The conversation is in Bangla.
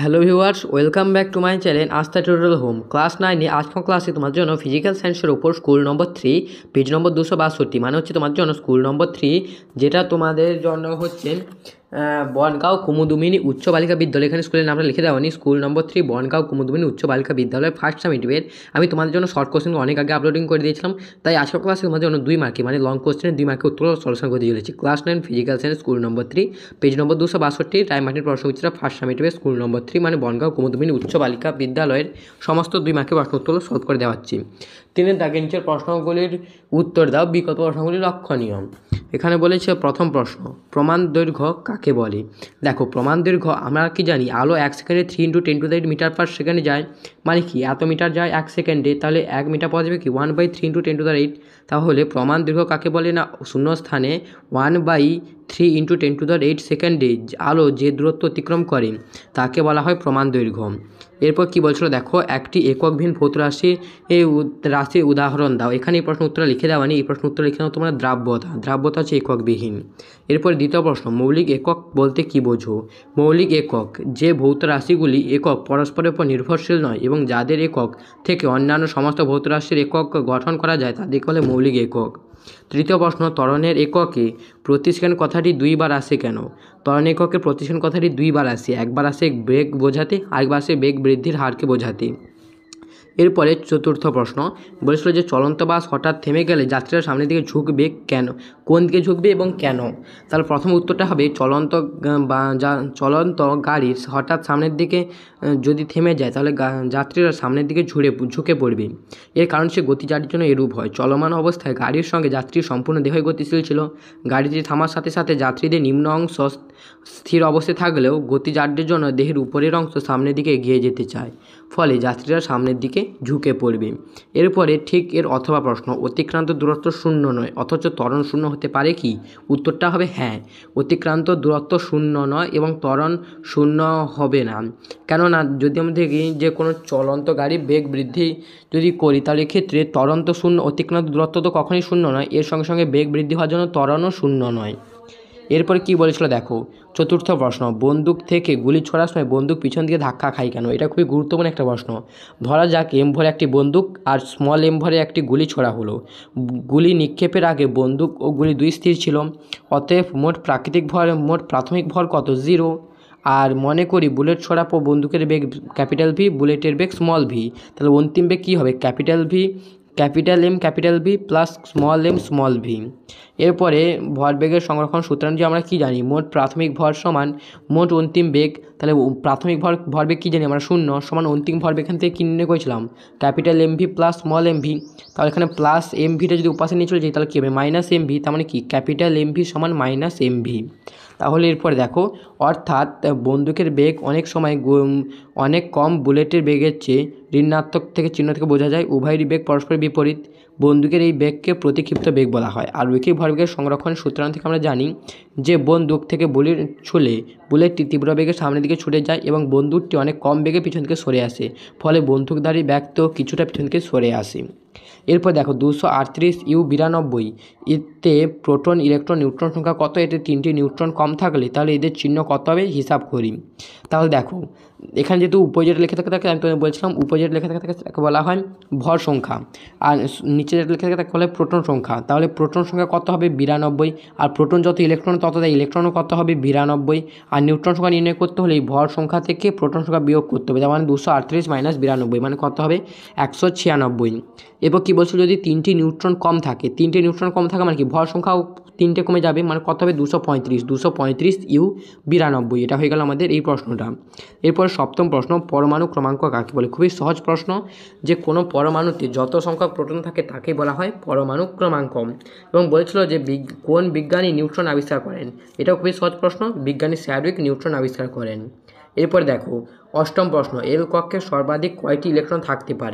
Hello viewers, welcome back to my channel আস্থা টিউটোরিয়াল হোম। ক্লাস 9-এ আজকের ক্লাসে তোমার জন্য ফিজিক্যাল সায়েন্সের ওপর স্কুল নম্বর 3 পেজ নম্বর 262 মানে হচ্ছে তোমার জন্য স্কুল নম্বর 3, যেটা তোমাদের জন্য হচ্ছে বনগাঁও কুমুদুমিনী উচ্চ বালিকা বিদ্যালয়। এখানে স্কুলের নামটা লিখে দেওয়া স্কুল নম্বর 3 বনগাঁও কুমুদুমিনী উচ্চ বালিকা বিদ্যালয় ফার্স্ট সামিটিভের। আমি তোমাদের জন্য শর্ট কোশ্চেন অনেক আগে আপলোডিং করে দিয়েছিলাম, তাই আজকের ক্লাসে তোমাদের জন্য 2 মার্কে মানে লং কোশ্চেনের 2 মার্কে উত্তর সলিউশন করে দিয়ে চলেছি। Class 9 physical science school number 3 page number 262 time Martin প্রশ্নবিচিত্রা ফার্স্ট সামিটিভের স্কুল নম্বর 3 মানে বনগাঁও কুমুদুমিনী উচ্চ বালিকা বিদ্যালয়ের সমস্ত 2 মার্কের প্রশ্ন উত্তর সলভ করে দেওয়া হচ্ছে। 3-এর দাগের নিচের প্রশ্নগুলির উত্তর দাও, বিকল্প প্রশ্নগুলি লক্ষণীয়। এখানে বলেছে প্রথম প্রশ্ন, প্রমাণ দৈর্ঘ্য কাকে বলে? দেখো, প্রমাণ দৈর্ঘ্য আমরা কি জানি, আলো 1 সেকেন্ডে 3 × 10⁻⁸ মিটার পার সেকেন্ডে যায়, মানে কি এত মিটার যায় 1 সেকেন্ডে, তাহলে 1 মিটার পাওয়া যাবে কি 1/3 × 10⁸। তাহলে প্রমাণ দৈর্ঘ্য কাকে বলে না, শূন্য স্থানে 1/3 × 10⁸ সেকেন্ডে আলো যে দূরত্ব অতিক্রম করে তাকে বলা হয় প্রমাণ দৈর্ঘ্য। এরপর কি বলছিল দেখো, একটি এককভিন্ন ভৌত রাশির উদাহরণ দাও। এখানে এই প্রশ্ন উত্তর লিখে দেওয়া এই প্রশ্ন উত্তর লিখে নাও তোমরা দ্রাব্যতা হচ্ছে এককবিহীন। এরপর দ্বিতীয় প্রশ্ন, মৌলিক একক বলতে কি বোঝো? মৌলিক একক যে ভৌত রাশিগুলি একক পরস্পরের উপর নির্ভরশীল নয় এবং যাদের একক থেকে অন্যান্য সমস্ত ভৌত রাশির একক গঠন করা যায় তাদেরকে বলে মৌলিক একক। তৃতীয় প্রশ্ন, ত্বরণের এককে প্রতি সেকেন্ড কথাটি 2 বার আসে কেন? ত্বরণ এককে প্রতি সেকেন্ড কথাটি 2 বার আসে, একবার আসে বেগ বোঝাতে, আরেকবার আসে বেগ বৃদ্ধির হারকে বোঝাতে। এরপরে চতুর্থ প্রশ্ন বলেছিল যে চলন্ত বাস হঠাৎ থেমে গেলে যাত্রীরা সামনের দিকে ঝুঁকবে কেন, কোন দিকে ঝুঁকবে এবং কেন? তাহলে প্রথম উত্তরটা হবে চলন্ত গাড়ির হঠাৎ সামনের দিকে যদি থেমে যায় তাহলে যাত্রীরা সামনের দিকে ঝুঁকে পড়বে। এর কারণ সে গতিজারির জন্য এরূপ হয়। চলমান অবস্থায় গাড়ির সঙ্গে যাত্রীর সম্পূর্ণ দেহই গতিশীল ছিল। গাড়িটি থামার সাথে সাথে যাত্রীদের নিম্ন অংশ স্থির অবস্থায় থাকলেও গতিজারির জন্য দেহের উপরের অংশ সামনের দিকে এগিয়ে যেতে চায়, ফলে যাত্রীরা সামনের দিকে ঝুঁকে পড়বে। এরপরে ঠিক এর অথবা প্রশ্ন, অতিক্রান্ত দূরত্ব শূন্য নয় অথচ ত্বরণ শূন্য হতে পারে কি? উত্তরটা হবে হ্যাঁ, অতিক্রান্ত দূরত্ব শূন্য নয় এবং ত্বরণ শূন্য হবে না। কেননা যদি আমরা দেখি যে কোনো চলন্ত গাড়ি বেগ বৃদ্ধি যদি করি তাহলে এক্ষেত্রে ত্বরণ তো শূন্য, অতিক্রান্ত দূরত্ব তো কখনোই শূন্য নয়, এর সঙ্গে সঙ্গে বেগ বৃদ্ধি হওয়ার জন্য ত্বরণও শূন্য নয়। এরপরে কি বলেছিল দেখো, চতুর্থ প্রশ্ন, বন্দুক থেকে গুলি ছোড়ার সময় বন্দুক পিছন দিকে ধাক্কা খায় কেন? এটা খুবই গুরুত্বপূর্ণ একটা প্রশ্ন। ধরা যাক এম ভরে একটি বন্দুক আর স্মল এম ভরে একটি গুলি ছোড়া হলো। গুলি নিক্ষেপের আগে বন্দুক ও গুলি 2 স্থির ছিল, অতএব মোট প্রাথমিক ভর কত? 0। আর মনে করি বুলেট ছোড়া পর বন্দুকের বেগ ক্যাপিটাল ভি, বুলেটের বেগ স্মল ভি, তাহলে অন্তিম বেগ কী হবে? Capital M capital V plus small M small V. এরপরে ভরবেগের সংরক্ষণ সূত্রানুযায়ী আমরা কী জানি, মোট প্রাথমিক ভর সমান মোট অন্তিম বেগ। তাহলে প্রাথমিক ভরবেগ কী জানি আমরা? 0 সমান অন্তিম ভরবেগ এখান থেকে কী নির্ণয় করেছিলাম? Capital M V plus small M V. তাহলে এখানে প্লাস এম ভিটা যদি উপাশে নিয়ে চলে যাই তাহলে কী হবে? মাইনাস এম ভি, তার মানে কি ক্যাপিটাল এম ভি সমান মাইনাস এম ভি। তাহলে এরপর দেখো, অর্থাৎ বন্দুকের বেগ অনেক সময় অনেক কম বুলেটের বেগের চেয়ে ঋণাত্মক থেকে চিহ্ন থেকে বোঝা যায়, উভয়েরই বেগ পরস্পরের বিপরীত। বন্দুকের এই বেগকে প্রতিক্ষিপ্ত বেগ বলা হয়। আর রৈখিক ভরবেগের সংরক্ষণের সূত্রান্ত থেকে আমরা জানি যে বন্দুক থেকে বুলেটটি তীব্র বেগে সামনের দিকে ছুটে যায় এবং বন্দুকটি অনেক কম বেগে পিছন থেকে সরে আসে, ফলে বন্দুকধারী ব্যাগ তো কিছুটা পিছন থেকে সরে আসে। এরপর দেখো 238U92 এতে প্রোটন, ইলেকট্রন, নিউট্রন সংখ্যা কত? এতে 3টি নিউট্রন কম থাকলে তাহলে এদের চিহ্ন কত হবে হিসাব করি। তাহলে দেখো এখানে যেহেতু উপরে লেখা থাকে আমি তোমাদের বলছিলাম উপরে লেখা থাকে তাকে বলা হয় ভর সংখ্যা, আর নিচে যেটা লেখা থাকে তাকে বলা হয় প্রোটন সংখ্যা। তাহলে প্রোটন সংখ্যা কত হবে? 92। আর প্রোটন যত ইলেকট্রন তত দেয়, ইলেকট্রনও কত হবে? 92। আর নিউট্রন সংখ্যা নির্ণয় করতে হলে এই ভর সংখ্যা থেকে প্রোটন সংখ্যা বিয়োগ করতে হবে, যেমন 238 - 92 মানে কত হবে? 196। এরপর কী বলছো, যদি 3টি নিউট্রন কম থাকে, 3টে নিউট্রন কম থাকে মানে কি ভর সংখ্যাও 3টে কমে যাবে, মানে কত হবে? 235U92। এটা হয়ে গেল আমাদের এই প্রশ্নটা। এরপর সপ্তম প্রশ্ন, পরমাণু ক্রমাঙ্ক কাকে বলে? খুবই সহজ প্রশ্ন, যে কোনো পরমাণুতে যত সংখ্যক প্রোটন থাকে তাকেই বলা হয় পরমাণু ক্রমাঙ্ক। এবং বলেছিল যে কোন বিজ্ঞানী নিউট্রন আবিষ্কার করেন? এটাও খুবই সহজ প্রশ্ন, বিজ্ঞানী স্যাডউইক নিউট্রন আবিষ্কার করেন। এরপর দেখো অষ্টম প্রশ্ন, এল কক্ষে সর্বাধিক কয়টি ইলেকট্রন থাকতে পারে?